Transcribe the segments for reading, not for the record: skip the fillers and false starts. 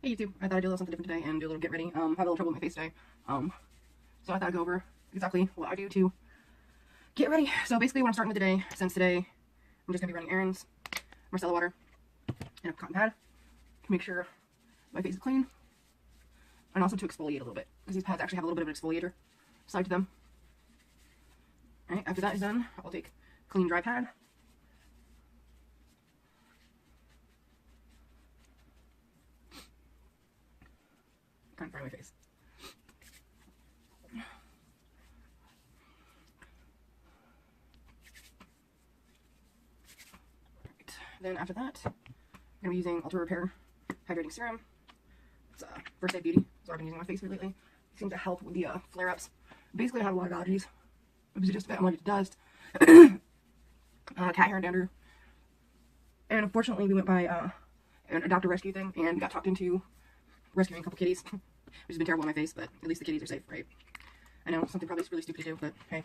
Hey YouTube, I thought I'd do a little something different today and do a little get ready. Have a little trouble with my face today. So I thought I'd go over exactly what I do to get ready. So basically what I'm starting with today, since today I'm just gonna be running errands, micellar water, and a cotton pad to make sure my face is clean. And also to exfoliate a little bit, because these pads actually have a little bit of an exfoliator side to them. Alright, after that is done, I'll take a clean dry pad. Kind of fry my face. Right. Then after that, I'm going to be using Ultra Repair Hydrating Serum. It's First Aid Beauty. That's what I've been using on my face lately. It seems to help with the flare-ups. Basically, I have a lot of allergies. It was just a bit allergic to dust, cat hair and dander. And unfortunately, we went by a doctor rescue thing and got talked into rescuing a couple kitties, which has been terrible on my face, but at least the kitties are safe, right? I know, something probably really stupid to do, but hey.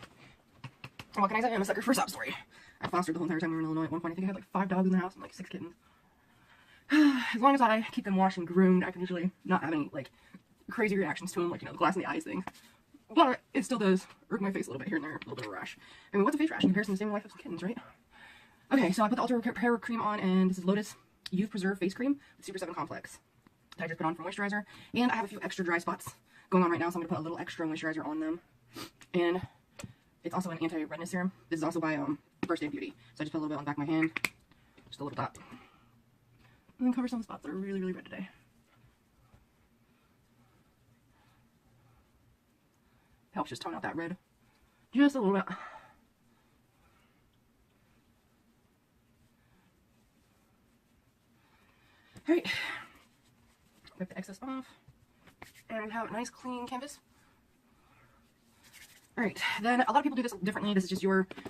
What can I say? I'm a sucker for a sob story. I fostered the whole entire time we were in Illinois. At one point, I think I had like 5 dogs in the house and like 6 kittens. As long as I keep them washed and groomed, I can usually not have any like crazy reactions to them, like, you know, the glass in the eyes thing. But it still does irk my face a little bit here and there, a little bit of a rash. I mean, what's a face rash in comparison to the same life of some kittens, right? Okay, so I put the Ultra Repair cream on, and this is Lotus Youth Preserve Face Cream with Super 7 Complex. I just put on for moisturizer, and I have a few extra dry spots going on right now, so I'm going to put a little extra moisturizer on them. And it's also an anti-redness serum. This is also by First Aid Beauty. So I just put a little bit on the back of my hand, just a little dot. And then cover some spots that are really, really red today. Helps just tone out that red just a little bit. Alright, wipe the excess off, and we have a nice clean canvas. Alright, then a lot of people do this differently. This is just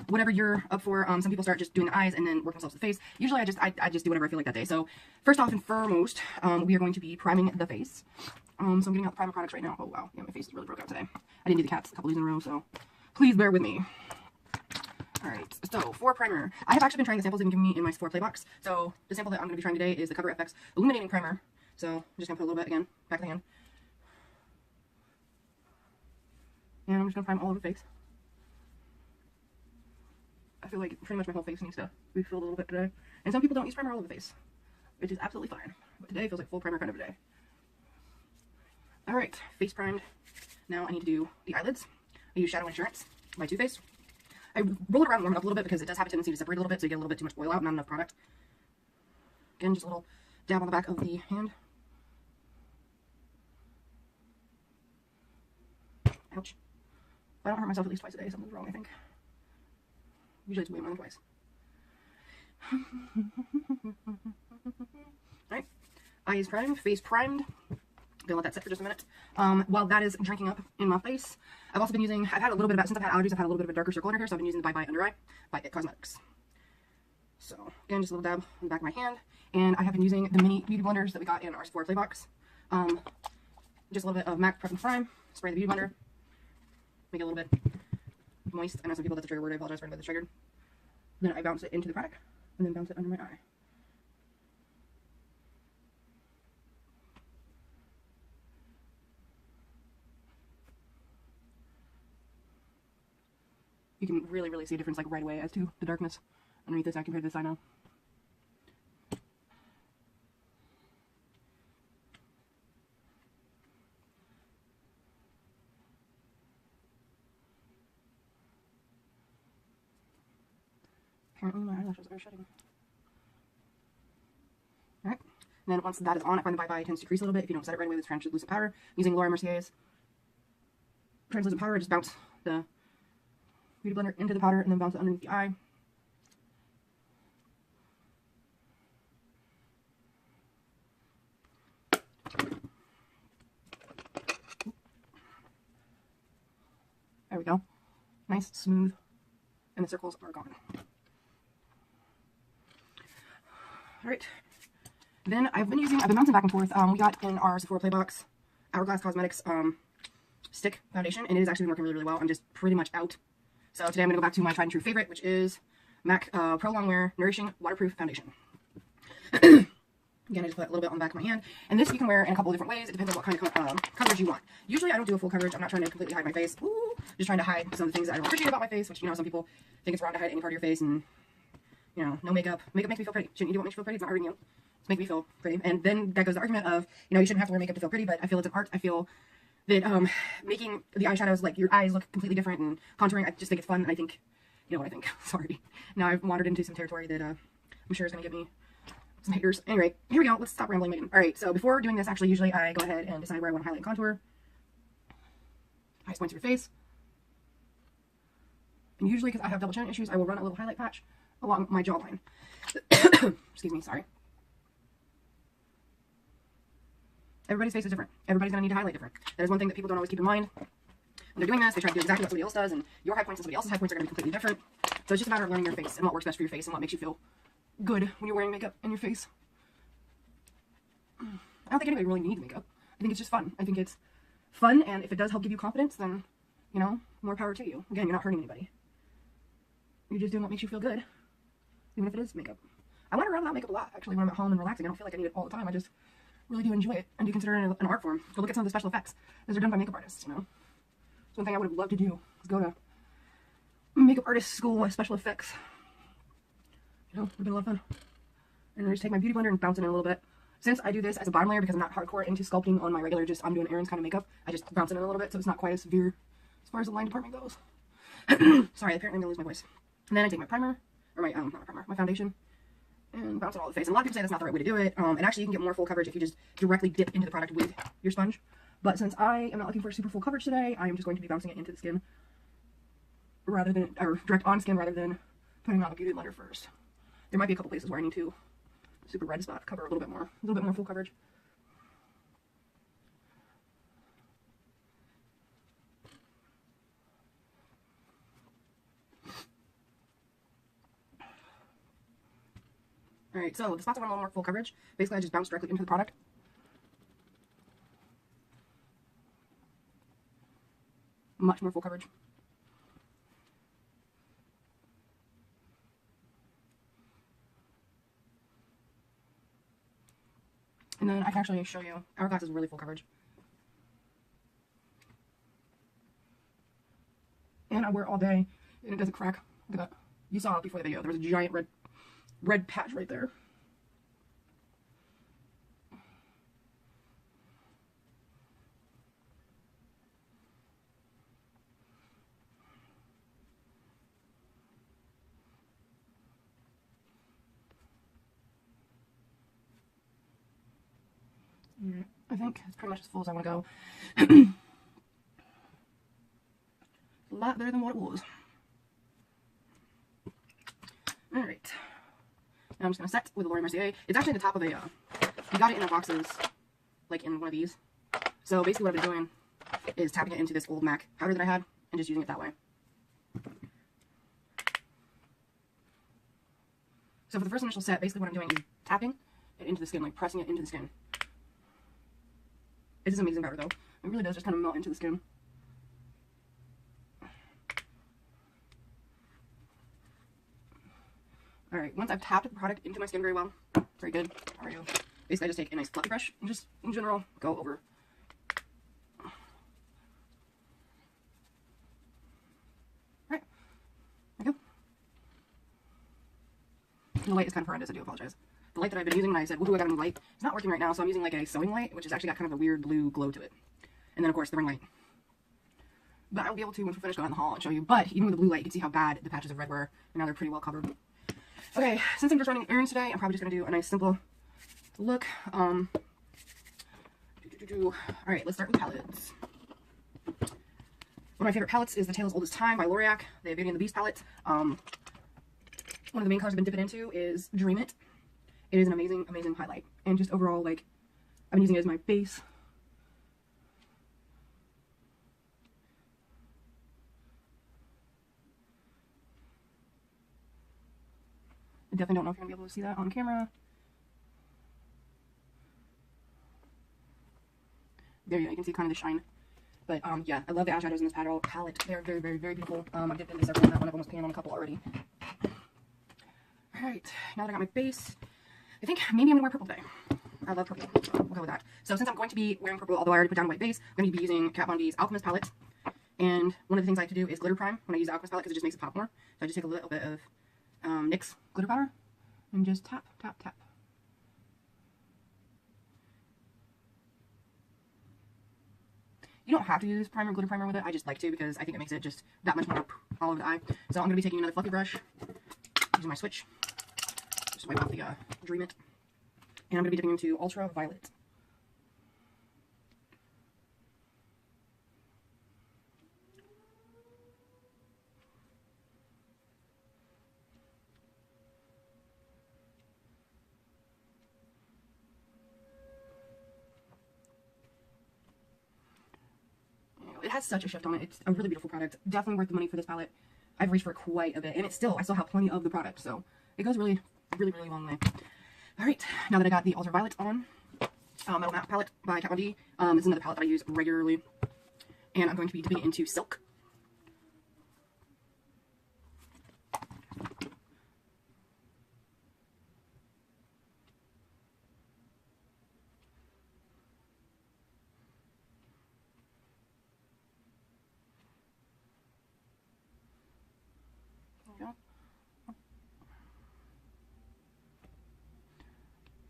whatever you're up for. Some people start just doing the eyes and then work themselves to the face. Usually I just do whatever I feel like that day. So first off and foremost, we are going to be priming the face. So I'm getting out the primer products right now. Oh wow, yeah, my face really broke out today. I didn't do the cats a couple days in a row, so please bear with me. Alright, so for primer, I have actually been trying the samples they've been giving me in my Sephora Playbox. So the sample that I'm going to be trying today is the Cover FX Illuminating Primer. So I'm just going to put a little bit again, back of the hand. And I'm just going to prime all over the face. I feel like pretty much my whole face needs to be filled a little bit today. And some people don't use primer all over the face, which is absolutely fine. But today feels like full primer kind of a day. Alright, face primed. Now I need to do the eyelids. I use Shadow Insurance by Too Faced. I roll it around and warm it up a little bit because it does have a tendency to separate a little bit, so you get a little bit too much oil out, not enough product. Again, just a little dab on the back of the hand. Ouch. If I don't hurt myself at least twice a day, something's wrong, I think. Usually it's way more than twice. Alright. Eyes primed, face primed. Gonna let that sit for just a minute. While that is drinking up in my face, I've also been using, since I've had allergies, I've had a little bit of a darker circle under here, so I've been using the Bye Bye Under Eye by IT Cosmetics. So, again, just a little dab on the back of my hand. And I have been using the mini beauty blenders that we got in our Sephora Playbox. Just a little bit of MAC Prep and Prime, spray the beauty blender, make it a little bit moist. I know some people that's a trigger word, I apologize for anybody that's triggered. Then I bounce it into the product, and then bounce it under my eye. You can really, really see a difference like right away as to the darkness underneath this eye compared to this eye now. Apparently my eyelashes are shedding. Alright, and then once that is on, I find the Bye Bye tends to crease a little bit if you don't set it right away with translucent powder. Using Laura Mercier's translucent powder, I just bounce the beauty blender into the powder and then bounce it underneath the eye. There we go. Nice, smooth, and the circles are gone. Alright. Then I've been bouncing back and forth. We got in our Sephora Playbox Hourglass Cosmetics stick foundation, and it has actually been working really, really well. I'm just pretty much out. So today I'm going to go back to my tried and true favorite, which is MAC Pro Longwear Nourishing Waterproof Foundation. Again, I just put a little bit on the back of my hand. And this you can wear in a couple of different ways. It depends on what kind of coverage you want. Usually I don't do a full coverage. I'm not trying to completely hide my face. Ooh, just trying to hide some of the things that I don't appreciate about my face, which, you know, some people think it's wrong to hide any part of your face, and, you know, no makeup. Makeup makes me feel pretty. Shouldn't you do what makes you feel pretty? It's not hurting you. It's making me feel pretty. And then that goes the argument of, you know, you shouldn't have to wear makeup to feel pretty, but I feel it's an art. I feel that making the eyeshadows, like, your eyes look completely different and contouring, I just think it's fun, and I think, you know what I think. Sorry. Now I've wandered into some territory that I'm sure is going to get me some haters. Anyway, here we go. Let's stop rambling, Megan. Alright, so before doing this, actually, usually I go ahead and decide where I want to highlight and contour. Highest points of your face. And usually, because I have double chin issues, I will run a little highlight patch along my jawline. Excuse me, sorry. Everybody's face is different. Everybody's going to need to highlight different. That is one thing that people don't always keep in mind. When they're doing this, they try to do exactly what somebody else does, and your high points and somebody else's high points are going to be completely different. So it's just a matter of learning your face and what works best for your face and what makes you feel good when you're wearing makeup in your face. I don't think anybody really needs makeup. I think it's just fun. I think it's fun, and if it does help give you confidence, then, you know, more power to you. Again, you're not hurting anybody. You're just doing what makes you feel good, even if it is makeup. I wander around without makeup a lot, actually, when I'm at home and relaxing. I don't feel like I need it all the time. I just really do enjoy it and do consider it an art form. Go look at some of the special effects. Those are done by makeup artists, you know. It's one thing I would have loved to do, is go to makeup artist school with special effects. You know, it would have been a lot of fun. And I just take my beauty blender and bounce it in a little bit. Since I do this as a bottom layer because I'm not hardcore into sculpting on my regular, just I'm doing Erin's kind of makeup, I just bounce it in a little bit so it's not quite as severe as far as the line department goes. Sorry, apparently I'm going to lose my voice. And then I take my primer, or my, not my primer, my foundation, and bounce it all over the face. And a lot of people say that's not the right way to do it. And actually you can get more full coverage if you just directly dip into the product with your sponge. But since I am not looking for super full coverage today, I am just going to be bouncing it into the skin rather than, or direct on skin rather than putting on the beauty blender first. There might be a couple places where I need to super red spot cover a little bit more full coverage. Alright, so the spots I want a little more full coverage, basically I just bounce directly into the product. Much more full coverage. And then I can actually show you, Hourglass is really full coverage. And I wear it all day, and it doesn't crack. Look at that. You saw it before the video. There was a giant red patch right there. I think it's pretty much as full as I want to go. A lot better than what it was. Alright. Now I'm just going to set with the Laura Mercier. It's actually the top of a, you got it in the boxes, like in one of these. So basically what I've been doing is tapping it into this old MAC powder that I had and just using it that way. So for the first initial set, basically what I'm doing is tapping it into the skin, like pressing it into the skin. It is amazing powder though. It really does just kind of melt into the skin. Alright, once I've tapped the product into my skin very well, very good, how are you? Basically I just take a nice fluffy brush and just, in general, go over. Alright, there we go. The light is kind of horrendous, I do apologize. The light that I've been using when I said, woohoo, I got a new light, it's not working right now, so I'm using like a sewing light, which has actually got kind of a weird blue glow to it. And then of course the ring light. But I'll be able to, once we finish, go out in the hall and show you. But even with the blue light, you can see how bad the patches of red were, and now they're pretty well covered. Okay, since I'm just running errands today, I'm probably just going to do a nice simple look. Alright, let's start with palettes. One of my favorite palettes is the Tale as Old as Time by Loreac, the Beauty and the Beast palette. One of the main colors I've been dipping into is Dream It. It is an amazing, amazing highlight. And just overall, like, I've been using it as my base. I definitely don't know if you're going to be able to see that on camera. There you go, you can see kind of the shine. But yeah, I love the eyeshadows in this palette. They're very, very, very beautiful. I've dipped into several on that one. I've almost painted on a couple already. Alright, now that I got my base, I think maybe I'm going to wear purple today. I love purple, so we'll go with that. So since I'm going to be wearing purple, although I already put down a white base, I'm going to be using Kat Von D's Alchemist palette. And one of the things I like to do is glitter prime when I use the Alchemist palette because it just makes it pop more. So I just take a little bit of NYX glitter powder and just tap, tap, tap. You don't have to use glitter primer with it. I just like to because I think it makes it just that much more all over the eye. So I'm going to be taking another fluffy brush, using my switch, just wipe off the Dream It. And I'm going to be dipping into Ultra Violet. It has such a shift on it. It's a really beautiful product. Definitely worth the money for this palette. I've reached for quite a bit, and I still have plenty of the product, so it goes really, really, really long way. All right, now that I got the Ultraviolet on, Metal Matte palette by Kat Von D. This is another palette that I use regularly, and I'm going to be dipping it into Silk.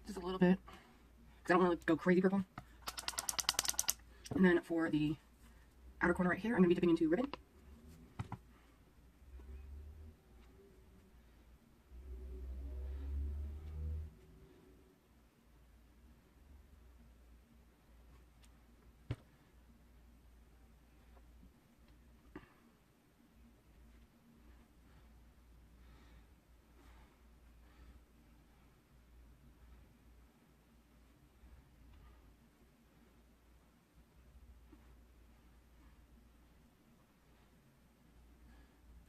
Just a little bit, because I don't want to go crazy purple. And then for the outer corner right here, I'm going to be dipping into Ribbon.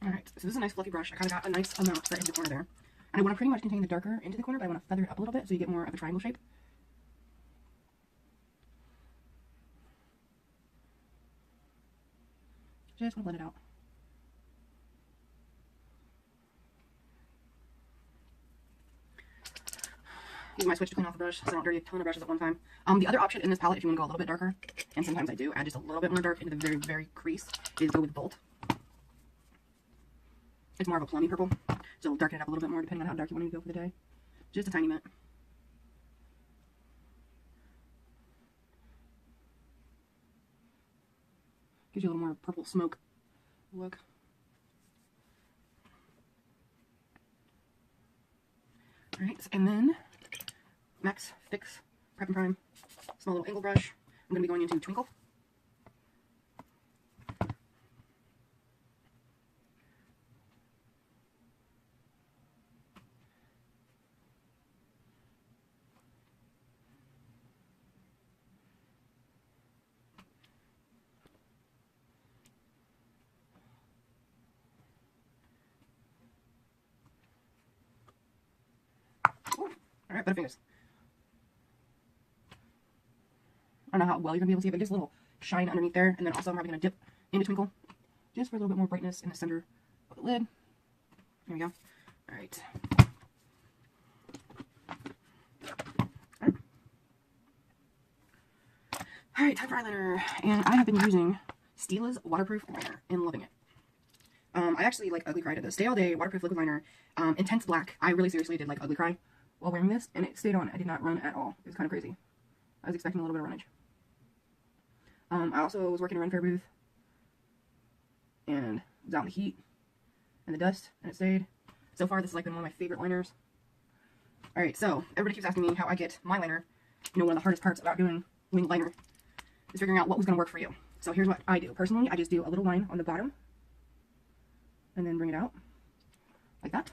Alright, so this is a nice fluffy brush. I kind of got a nice amount right into the corner there. And I want to pretty much contain the darker into the corner, but I want to feather it up a little bit so you get more of a triangle shape. Just want to blend it out. Using my switch to clean off the brush so I don't dirty a ton of brushes at one time. The other option in this palette, if you want to go a little bit darker, and sometimes I do add just a little bit more dark into the very, very crease, is go with Bolt. It's more of a plummy purple, so it'll darken it up a little bit more depending on how dark you want it to go for the day. Just a tiny bit. Gives you a little more purple smoke look. Alright, and then MAC Fix Prep and Prime small little angle brush. I'm going to be going into Twinkle. Alright, Butterfingers. I don't know how well you're going to be able to see it, but just a little shine underneath there. And then also I'm probably going to dip into Twinkle just for a little bit more brightness in the center of the lid. There we go. Alright. Alright, time for eyeliner. And I have been using Stila's waterproof liner and loving it. I actually like Ugly Cry to this. Stay All Day waterproof liquid liner. Intense black. I really seriously did like Ugly Cry while wearing this, and it stayed on. I did not run at all. It was kind of crazy. I was expecting a little bit of runnage. I also was working a Ren Fair booth, and was out in the heat and the dust, and it stayed. So far, this has like been one of my favorite liners. Alright, so everybody keeps asking me how I get my liner. You know, one of the hardest parts about doing winged liner is figuring out what was going to work for you. So here's what I do. Personally, I just do a little line on the bottom, and then bring it out, like that.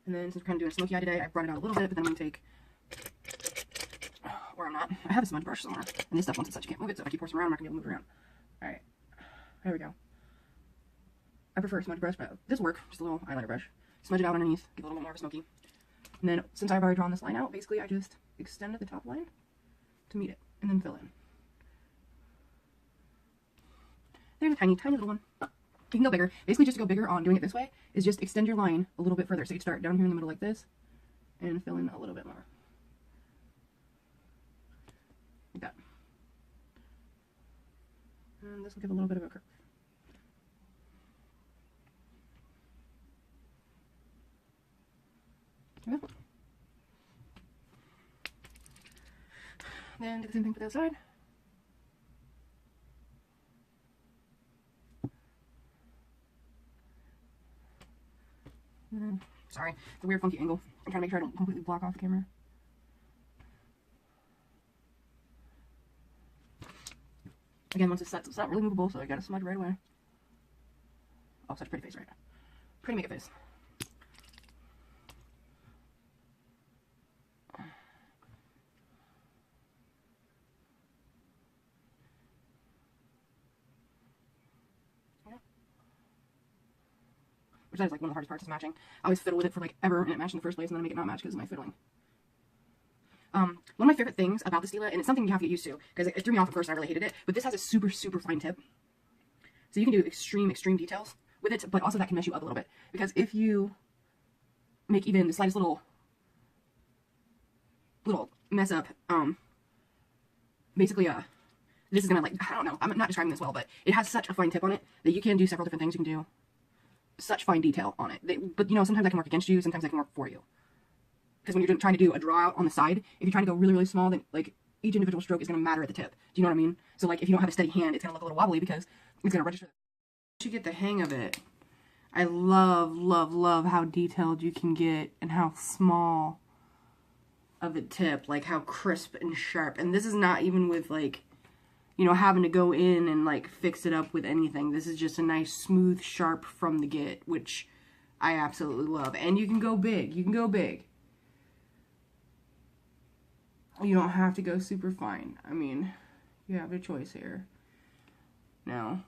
And then since we're kind of doing a smoky eye today, I brought it out a little bit, but then I'm going to take, or I'm not, I have a smudge brush somewhere, and this stuff once it's such, you can't move it, so if I keep forcing around, I'm not going to be able to move it around. Alright, there we go. I prefer a smudge brush, but this will work, just a little eyeliner brush. Smudge it out underneath, get a little bit more of a smoky. And then, since I've already drawn this line out, basically I just extend the top line to meet it, and then fill in. There's a tiny, tiny little one. You can go bigger. Basically, just to go bigger on doing it this way is just extend your line a little bit further. So you start down here in the middle like this and fill in a little bit more. and this will give a little bit of a curve. Yeah. Then do the same thing for the other side. Sorry, it's a weird funky angle. I'm trying to make sure I don't completely block off the camera. Again, once it sets, it's not really movable, so I gotta smudge right away. Oh, such a pretty face, right? Pretty makeup face. Which that is like one of the hardest parts is matching. I always fiddle with it for like ever, and it matched in the first place, and then I make it not match because of my fiddling. One of my favorite things about the Stila, and it's something you have to get used to, because it threw me off at first and I really hated it, but this has a super, super fine tip. So you can do extreme, extreme details with it, but also that can mess you up a little bit. Because if you make even the slightest little mess up, basically, this is gonna, like, I don't know, I'm not describing this well, but it has such a fine tip on it that you can do several different things. You can do such fine detail on it. But, you know, sometimes that can work against you, sometimes that can work for you. Because when you're trying to do a draw out on the side, if you're trying to go really, really small, then, like, each individual stroke is going to matter at the tip. Do you know what I mean? So, like, if you don't have a steady hand, it's going to look a little wobbly because it's going to register. Once you get the hang of it, I love, love, love how detailed you can get and how small of a tip, like how crisp and sharp. And this is not even with, like, you know, having to go in and, like, fix it up with anything. This is just a nice, smooth, sharp from the get, which I absolutely love. And you can go big. You can go big. You don't have to go super fine. I mean, you have a choice here. Now,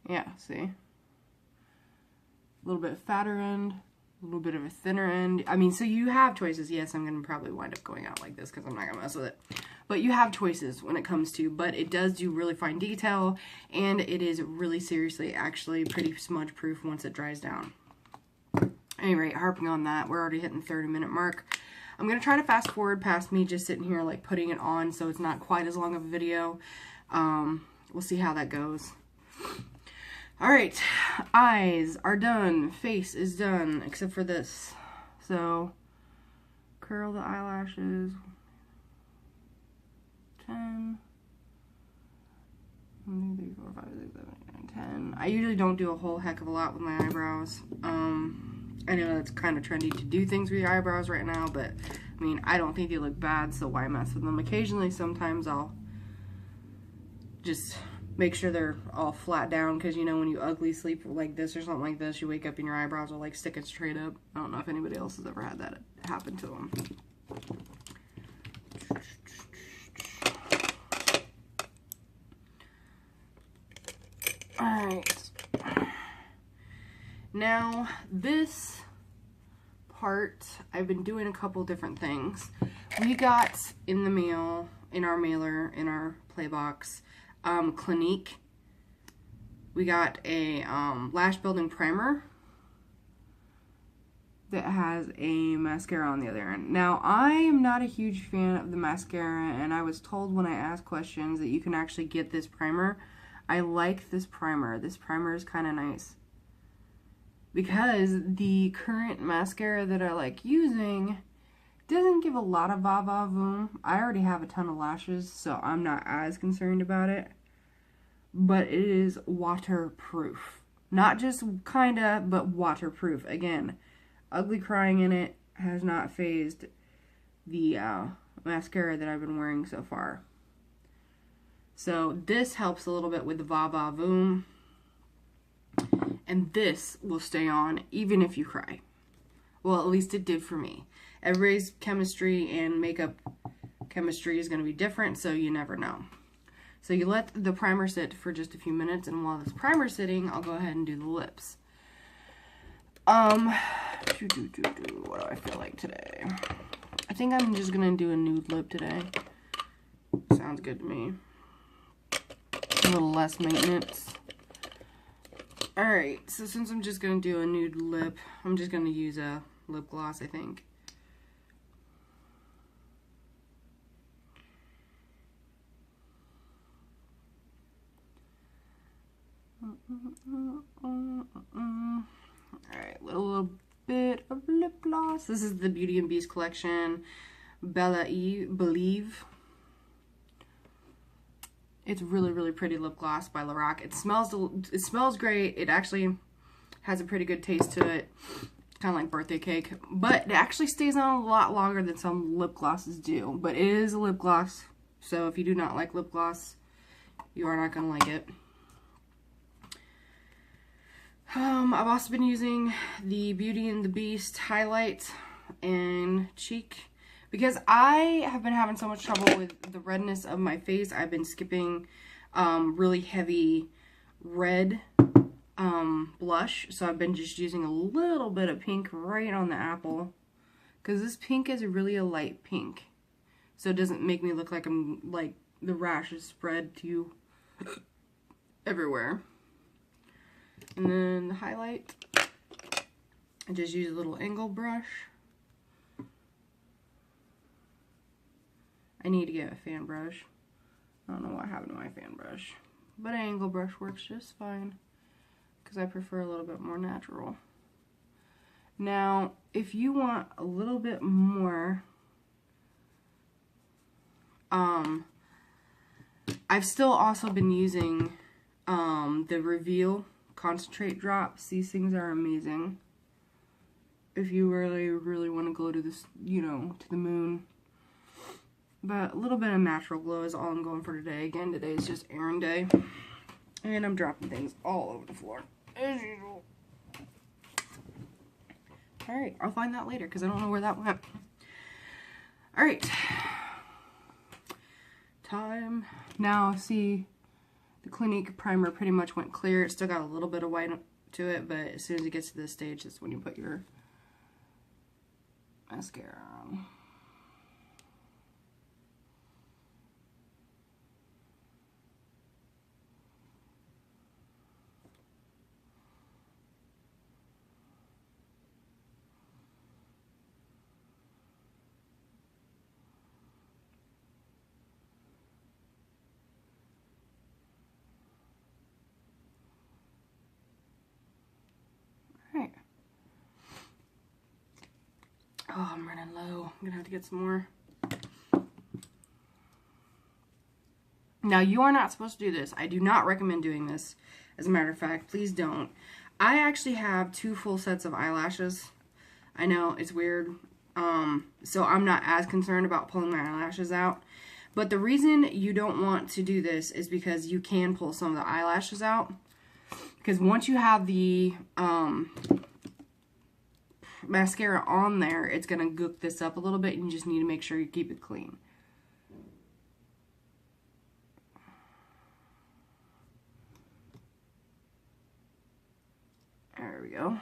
yeah, see? A little bit fatter end, a little bit of a thinner end. I mean, so you have choices. Yes, I'm going to probably wind up going out like this because I'm not going to mess with it. But you have choices when it comes to, but it does do really fine detail, and it is really seriously actually pretty smudge proof once it dries down. At any rate, harping on that, we're already hitting the 30-minute mark. I'm going to try to fast forward past me just sitting here like putting it on so it's not quite as long of a video. We'll see how that goes. Alright, eyes are done, face is done, except for this. So, curl the eyelashes. 10. 1, 2, 3, 4, 5, 6, 7, 8, 9, 10. I usually don't do a whole heck of a lot with my eyebrows. I know it's kind of trendy to do things with your eyebrows right now, but I mean, I don't think they look bad, so why mess with them? Occasionally, sometimes I'll just make sure they're all flat down, because you know when you ugly sleep like this or something like this, you wake up and your eyebrows are like sticking straight up. I don't know if anybody else has ever had that happen to them. Alright, now this part, I've been doing a couple different things. We got in the mail, in our mailer, in our play box, Clinique. We got a lash building primer that has a mascara on the other end. Now, I am not a huge fan of the mascara, and I was told when I asked questions that you can actually get this primer. I like this primer. This primer is kind of nice, because the current mascara that I like using doesn't give a lot of va-va-voom. I already have a ton of lashes, so I'm not as concerned about it. But it is waterproof. Not just kinda, but waterproof. Again, ugly crying in it has not phased the mascara that I've been wearing so far. So this helps a little bit with the va-va-voom. And this will stay on even if you cry. Well, at least it did for me. Everybody's chemistry and makeup chemistry is going to be different, so you never know. So you let the primer sit for just a few minutes, and while this primer's sitting, I'll go ahead and do the lips. What do I feel like today? I think I'm just going to do a nude lip today. Sounds good to me. A little less maintenance. Alright, so since I'm just going to do a nude lip, I'm just going to use a lip gloss, I think. Alright, little bit of lip gloss. This is the Beauty and Beast collection, Bella Eve, Believe. It's really, really pretty lip gloss by Lorac. It smells great. It actually has a pretty good taste to it. Kind of like birthday cake. But it actually stays on a lot longer than some lip glosses do. But it is a lip gloss. So if you do not like lip gloss, you are not going to like it. I've also been using the Beauty and the Beast highlight and cheek because I have been having so much trouble with the redness of my face. I've been skipping really heavy red blush, so I've been just using a little bit of pink right on the apple because this pink is really a light pink, so it doesn't make me look like I'm like the rash is spread to everywhere. And then the highlight, I just use a little angle brush. I need to get a fan brush. I don't know what happened to my fan brush, but an angle brush works just fine because I prefer a little bit more natural. Now, if you want a little bit more, I've still also been using the Reveal concentrate drops. These things are amazing if you really, really want to glow to this, you know, to the moon. But a little bit of natural glow is all I'm going for today. Again, today is just errand day. And I'm dropping things all over the floor, as usual. Alright, I'll find that later, because I don't know where that went. Alright. Time. Now, see, the Clinique primer pretty much went clear. It still got a little bit of white to it, but as soon as it gets to this stage, that's when you put your mascara on. Alright. Oh, I'm running low. I'm gonna have to get some more. Now, you are not supposed to do this. I do not recommend doing this. As a matter of fact, please don't. I actually have 2 full sets of eyelashes. I know, it's weird. So I'm not as concerned about pulling my eyelashes out. But the reason you don't want to do this is because you can pull some of the eyelashes out. Because once you have the mascara on there, it's going to gook this up a little bit, and you just need to make sure you keep it clean. There we go.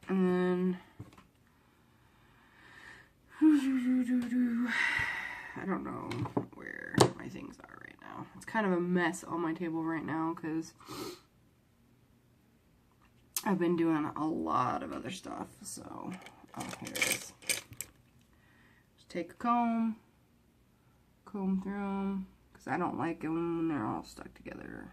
And then I don't know where my things are right now. It's kind of a mess on my table right now because I've been doing a lot of other stuff. So, oh, here it is. Just take a comb through them because I don't like them when they're all stuck together.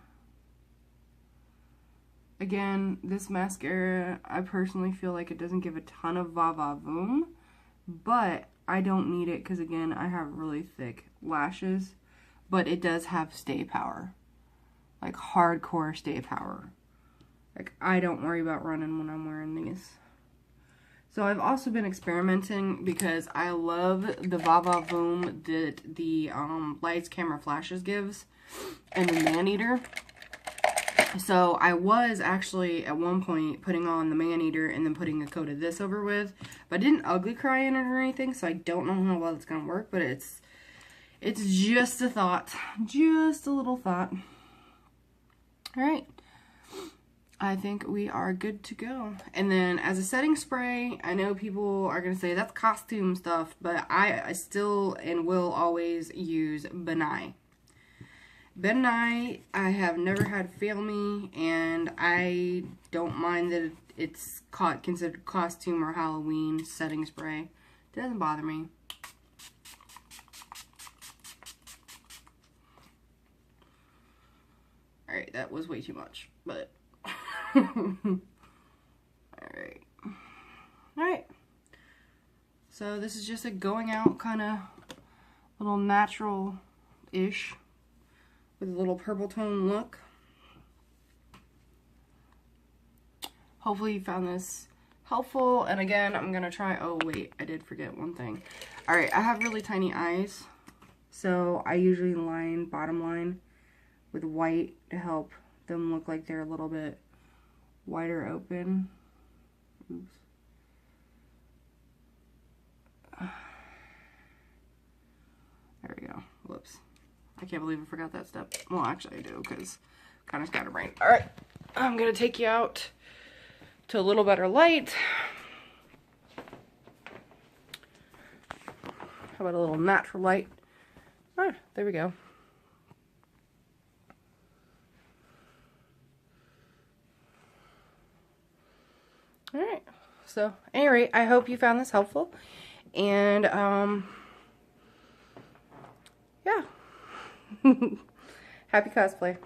Again, this mascara, I personally feel like it doesn't give a ton of va-va-voom, but I don't need it because, again, I have really thick lashes, but it does have stay power, like hardcore stay power. Like, I don't worry about running when I'm wearing these. So I've also been experimenting because I love the va-va-voom that the Lights Camera Flashes gives and the Maneater. So I was actually at one point putting on the Maneater and then putting a coat of this over with, but I didn't ugly cry in it or anything, so I don't know how well it's gonna work, but it's just a thought, just a little thought. All right, I think we are good to go. And then as a setting spray, I know people are gonna say that's costume stuff, but I still and will always use Benai. Ben Nye, I have never had fail me, and I don't mind that it's considered costume or Halloween setting spray. It doesn't bother me. Alright, that was way too much, but... Alright. Alright. So this is just a going out kind of little natural-ish with a little purple tone look. Hopefully you found this helpful. And again, I'm going to try... Oh, wait. I did forget one thing. Alright, I have really tiny eyes. So I usually bottom line with white to help them look like they're a little bit wider open. Oops. There we go. Whoops. I can't believe I forgot that step. Well, actually I do, because kind of scatterbrained. Alright, I'm going to take you out to a little better light. How about a little natural light? Ah, there we go. Alright, so at any rate, I hope you found this helpful. And, yeah. Happy cosplay.